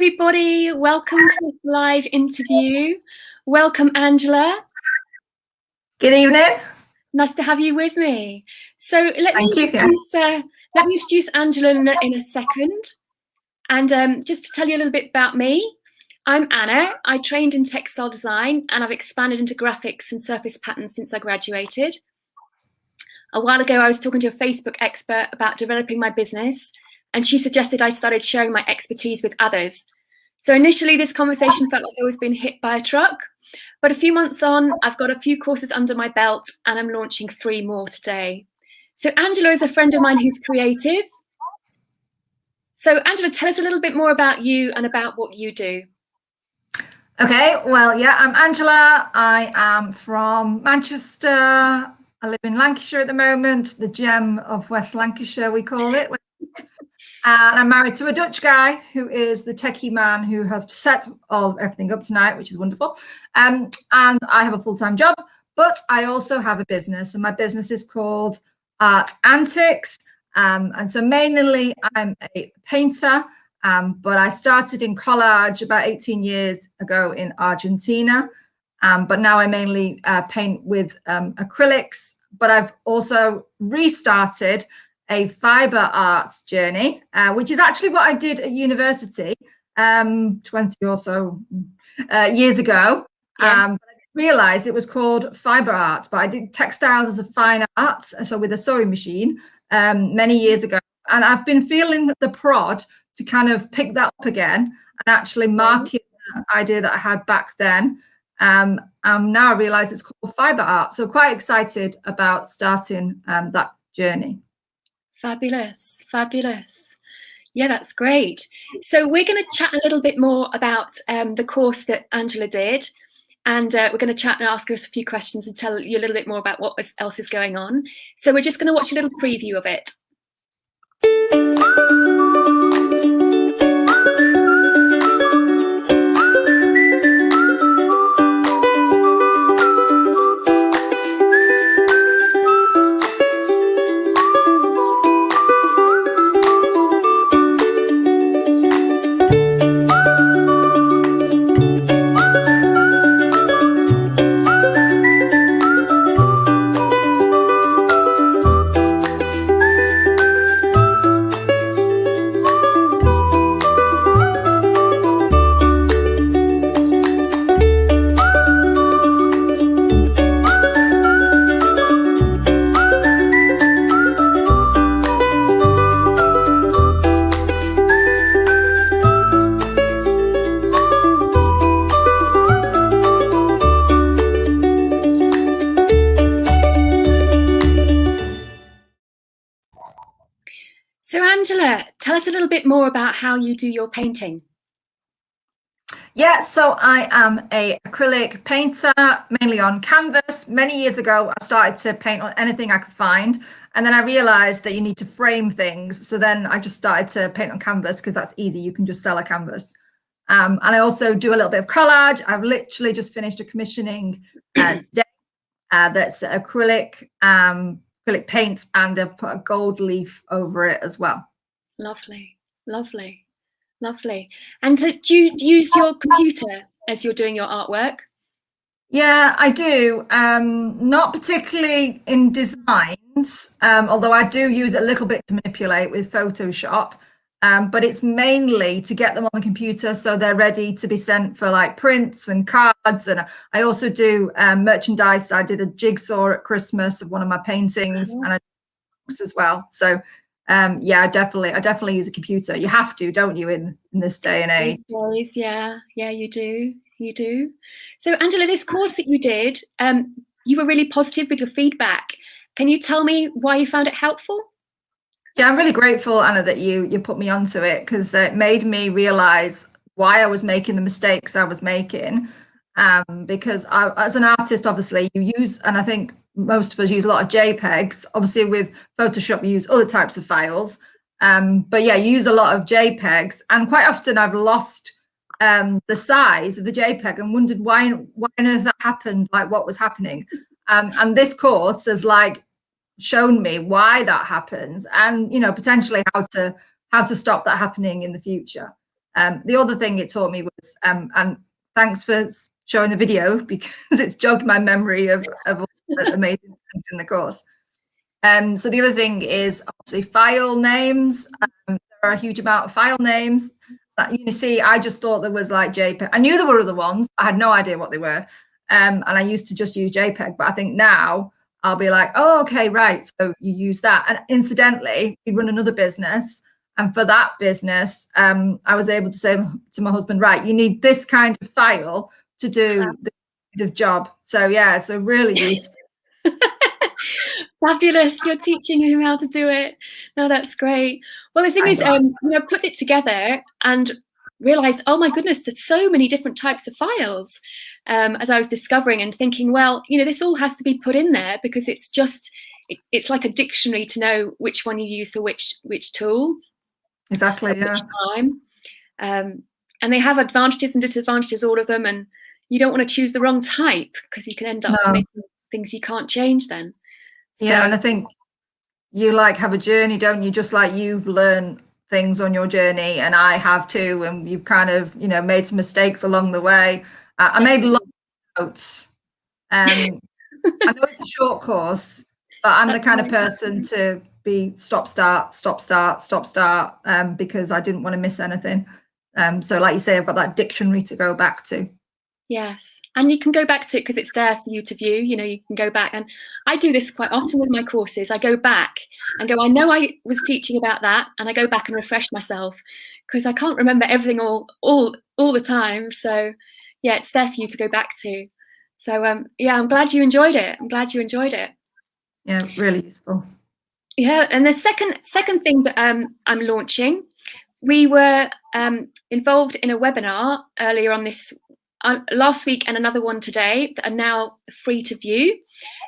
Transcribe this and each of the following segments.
everybody. Welcome to this live interview. Welcome, Angela. Good evening. Nice to have you with me. So let me introduce Angela in a second. And just to tell you a little bit about me, I'm Anna. I trained in textile design and I've expanded into graphics and surface patterns since I graduated. A while ago, I was talking to a Facebook expert about developing my business, and she suggested I started sharing my expertise with others. So initially, this conversation felt like I was being hit by a truck, but a few months on, I've got a few courses under my belt, and I'm launching 3 more today. So Angela is a friend of mine who's creative. So Angela, tell us a little bit more about you and about what you do. Okay, well, yeah, I'm Angela. I am from Manchester. I live in Lancashire at the moment, the gem of West Lancashire, we call it. And I'm married to a Dutch guy who is the techie man who has set everything up tonight, which is wonderful. And I have a full-time job, but I also have a business, and my business is called Art Antics. And so mainly I'm a painter, but I started in collage about 18 years ago in Argentina. But now I mainly paint with acrylics, but I've also restarted a fiber art journey, which is actually what I did at university 20 or so years ago. Yeah. But I didn't realize it was called fiber art, but I did textiles as a fine art, so with a sewing machine many years ago. And I've been feeling the prod to kind of pick that up again and actually market the idea that I had back then. Now I realize it's called fiber art. So quite excited about starting that journey. Fabulous, fabulous. Yeah, that's great. So we're going to chat a little bit more about the course that Angela did. And we're going to chat and ask us a few questions and tell you a little bit more about what else is going on. So we're just going to watch a little preview of it. So Angela, tell us a little bit more about how you do your painting. Yeah, so I am an acrylic painter, mainly on canvas. Many years ago, I started to paint on anything I could find. And then I realized that you need to frame things. So then I just started to paint on canvas because that's easy. You can just sell a canvas. And I also do a little bit of collage. I've literally just finished a commissioning day that's acrylic paint, and I've put a gold leaf over it as well. Lovely, lovely, lovely. And so do you use your computer as you're doing your artwork? Yeah, I do. Not particularly in designs, although I do use it a little bit to manipulate with Photoshop. But it's mainly to get them on the computer so they're ready to be sent for like prints and cards. And I also do merchandise. I did a jigsaw at Christmas of one of my paintings, and I did books as well. So yeah, I definitely use a computer. You have to, don't you, in this day and age? These days, yeah, you do. So Angela, this course that you did, you were really positive with your feedback. Can you tell me why you found it helpful? Yeah, I'm really grateful, Anna, that you put me onto it, because it made me realize why I was making the mistakes I was making. Because as an artist, obviously, you use, and I think most of us use a lot of JPEGs. Obviously, with Photoshop, you use other types of files. But yeah, you use a lot of JPEGs, and quite often I've lost the size of the JPEG and wondered why on earth that happened, like what was happening. And this course has like shown me why that happens, and potentially how to stop that happening in the future. The other thing it taught me was, and thanks for showing the video, because it's jogged my memory of all the amazing things in the course. So the other thing is obviously file names. There are a huge amount of file names. You see, I just thought there was like JPEG. I knew there were other ones. I had no idea what they were. And I used to just use JPEG, but I think now I'll be like, oh, okay, right. So you use that. And incidentally, we run another business. And for that business, I was able to say to my husband, right, you need this kind of file to do the kind of job. So yeah, it's a really useful. Fabulous. You're teaching him how to do it. No, that's great. Well, the thing is, put it together and realized, oh my goodness, there's so many different types of files. As I was discovering and thinking, well, this all has to be put in there, because it's like a dictionary to know which one you use for which tool. Exactly. Yeah. Which time. And they have advantages and disadvantages, all of them. And you don't want to choose the wrong type, because you can end up making things you can't change then. So, yeah, and I think you have a journey, don't you? Just like you've learned things on your journey, and I have too, and you've kind of made some mistakes along the way. I made lots of notes. I know it's a short course, but I'm the kind of person to be stop start, because I didn't want to miss anything. So like you say, I've got that dictionary to go back to. Yes, and you can go back to it because it's there for you to view. You can go back, and I do this quite often with my courses. I go back and go, I know I was teaching about that, and I go back and refresh myself, because I can't remember everything all the time. So yeah, it's there for you to go back to. So yeah, I'm glad you enjoyed it. Yeah, really useful. Yeah, and the second thing that I'm launching, we were involved in a webinar earlier on this last week, and another one today, that are now free to view.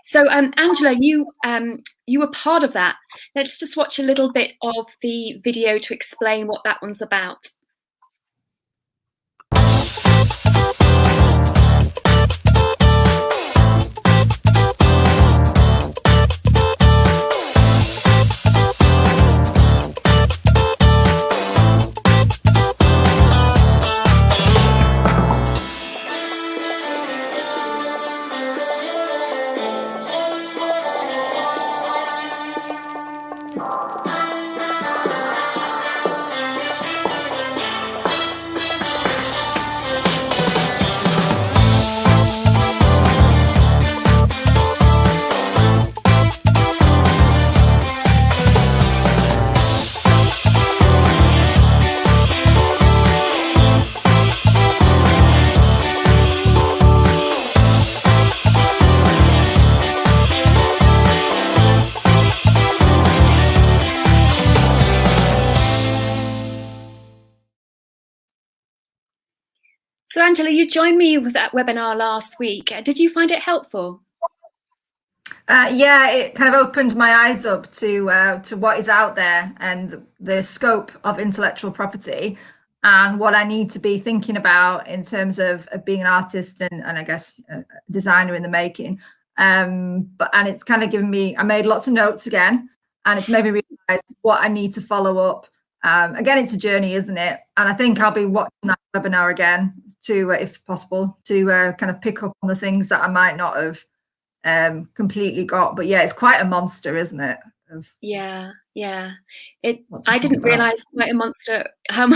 So Angela, you were part of that. Let's just watch a little bit of the video to explain what that one's about. So Angela, you joined me with that webinar last week. Did you find it helpful? Yeah, it kind of opened my eyes up to what is out there, and the scope of intellectual property, and what I need to be thinking about in terms of being an artist and I guess a designer in the making. And it's kind of given me, I made lots of notes again, and it's made me realize what I need to follow up. Again, it's a journey, isn't it? And I think I'll be watching that webinar again to, if possible, to kind of pick up on the things that I might not have completely got. But yeah, it's quite a monster, isn't it? Yeah. I didn't realize quite a monster how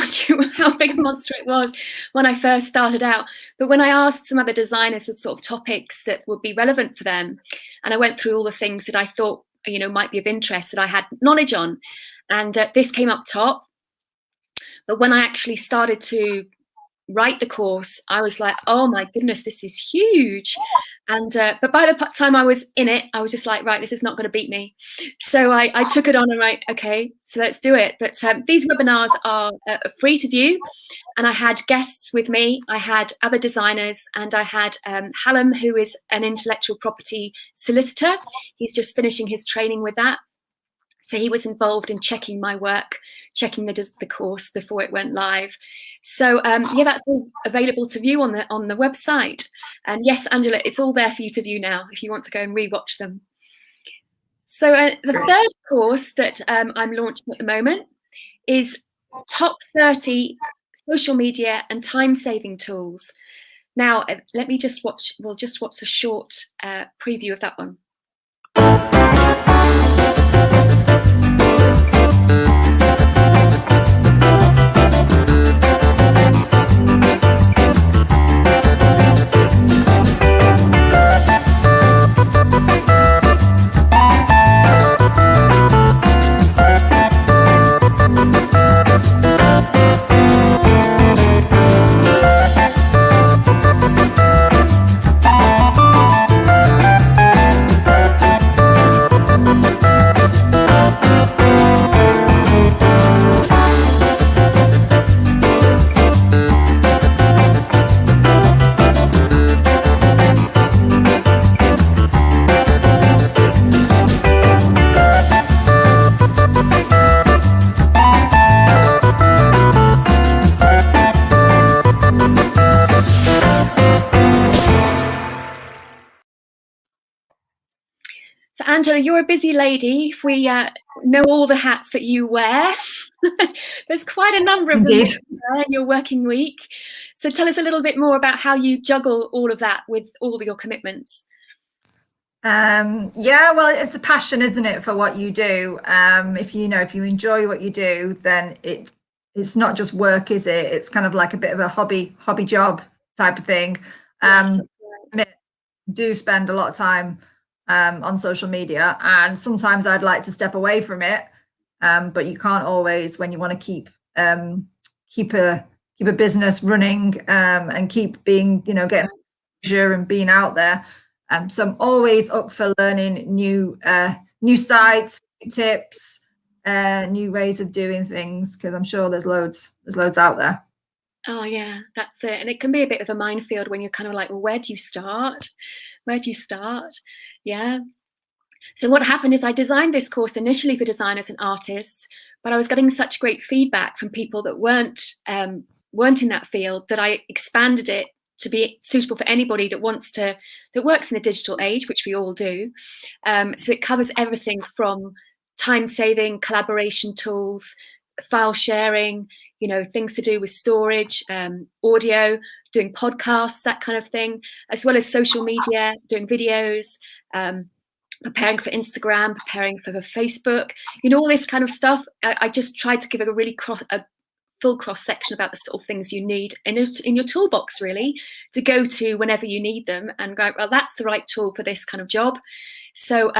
big a monster it was when I first started out. But when I asked some other designers the sort of topics that would be relevant for them, and I went through all the things that I thought might be of interest, that I had knowledge on, and this came up top. But when I actually started to write the course, I was like, oh my goodness, this is huge. And but by the time I was in it, I was just like, right, this is not going to beat me. So I took it on and right, okay, so let's do it. But these webinars are free to view, and I had guests with me. I had other designers, and I had Hallam, who is an intellectual property solicitor. He's just finishing his training with that. So he was involved in checking my work, checking the course before it went live. So yeah, that's all available to view on the website. And yes, Angela, it's all there for you to view now if you want to go and rewatch them. So the third course that I'm launching at the moment is Top 30 social media, and time-saving tools. Now, let me just watch, we'll just watch a short preview of that one. So Angela, you're a busy lady. If we know all the hats that you wear, there's quite a number of them in your working week. So tell us a little bit more about how you juggle all of that with all your commitments. Yeah, well, it's a passion, isn't it, for what you do? If you enjoy what you do, then it's not just work, is it? It's kind of like a bit of a hobby job type of thing. Yes, I do spend a lot of time on social media, and sometimes I'd like to step away from it, but you can't always when you want to keep a business running and keep being, getting exposure and being out there. So I'm always up for learning new sites, new tips, new ways of doing things, because I'm sure there's loads out there. Oh yeah, that's it. And it can be a bit of a minefield when you're kind of like, well, where do you start? Yeah. So what happened is I designed this course initially for designers and artists, but I was getting such great feedback from people that weren't in that field that I expanded it to be suitable for anybody that works in the digital age, which we all do. So it covers everything from time-saving, collaboration tools, file sharing, things to do with storage, audio, doing podcasts, that kind of thing, as well as social media, doing videos, preparing for Instagram, preparing for Facebook, all this kind of stuff. I just tried to give a really full cross section about the sort of things you need in your toolbox, really, to go to whenever you need them and go, well, that's the right tool for this kind of job. So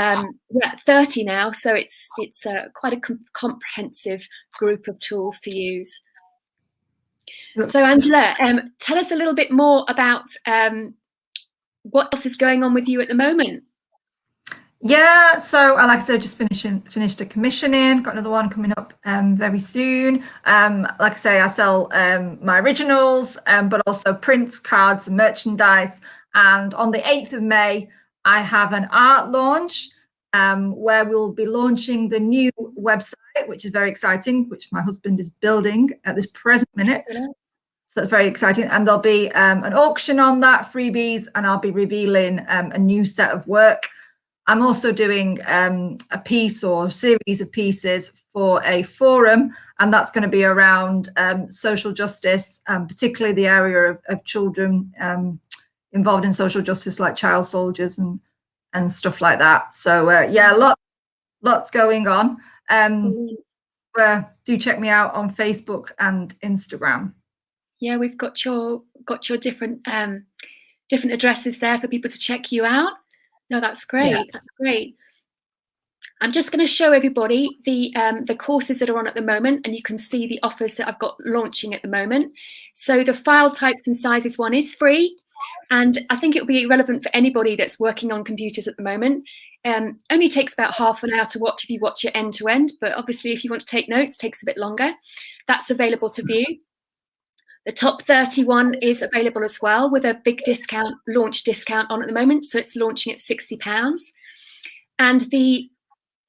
we're at 30 now, so it's quite a comprehensive group of tools to use. So Angela, tell us a little bit more about what else is going on with you at the moment. Yeah, so like I said, just finished a commissioning, got another one coming up very soon. Like I say, I sell my originals, but also prints, cards, and merchandise. And on the 8th of May, I have an art launch where we'll be launching the new website, which is very exciting, which my husband is building at this present minute. So that's very exciting. And there'll be an auction on that, freebies, and I'll be revealing a new set of work. I'm also doing a piece or series of pieces for a forum, and that's going to be around social justice, particularly the area of children involved in social justice, like child soldiers and stuff like that. So yeah, lots going on. Do check me out on Facebook and Instagram. Yeah, we've got your different addresses there for people to check you out. No, that's great. Yes. That's great. I'm just going to show everybody the courses that are on at the moment, and you can see the offers that I've got launching at the moment. So the file types and sizes one is free, and I think it'll be relevant for anybody that's working on computers at the moment. Only takes about half an hour to watch if you watch it end to end, but obviously if you want to take notes, it takes a bit longer. That's available to view. The top 31 is available as well with a big discount, launch discount on at the moment. So it's launching at £60. And the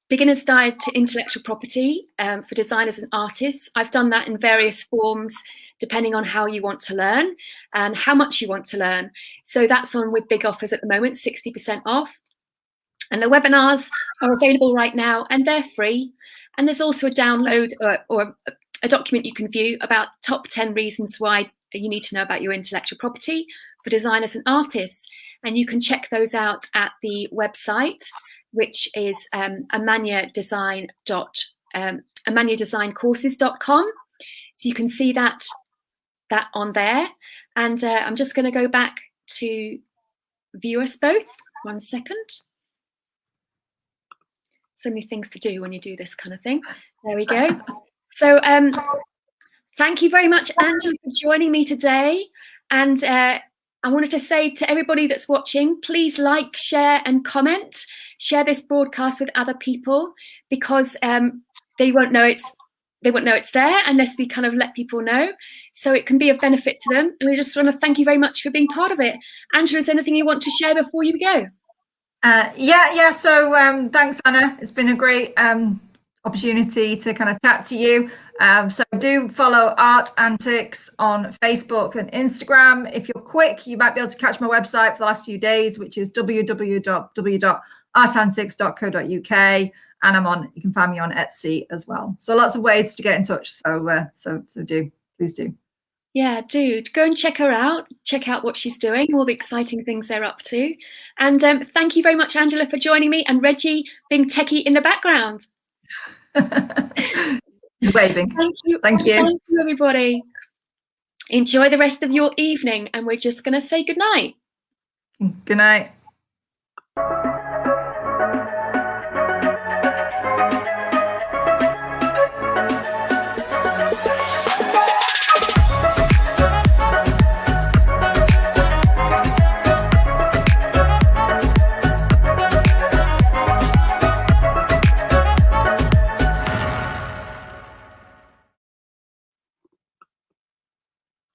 Beginner's Guide to Intellectual Property for designers and artists, I've done that in various forms, depending on how you want to learn and how much you want to learn. So that's on with big offers at the moment, 60% off. And the webinars are available right now and they're free. And there's also a download or a document you can view about top 10 reasons why you need to know about your intellectual property for designers and artists. And you can check those out at the website, which is amaniadesigncourses.com. So you can see that on there. And I'm just going to go back to view us both. 1 second. So many things to do when you do this kind of thing. There we go. So thank you very much, Angela, for joining me today. And I wanted to say to everybody that's watching, please like, share and comment. Share this broadcast with other people, because they won't know it's there unless we kind of let people know. So it can be of benefit to them. And we just want to thank you very much for being part of it. Angela, is there anything you want to share before you go? Yeah. So thanks, Anna. It's been a great opportunity to kind of chat to you. So do follow Art Antics on Facebook and Instagram. If you're quick, you might be able to catch my website for the last few days, which is www.artantics.co.uk. And you can find me on Etsy as well. So lots of ways to get in touch. So please do. Yeah, do go and check her out. Check out what she's doing, all the exciting things they're up to. And thank you very much, Angela, for joining me, and Reggie being techie in the background. He's waving. Thank you. Thank you. Thank you, everybody. Enjoy the rest of your evening, and we're just going to say good night. Good night.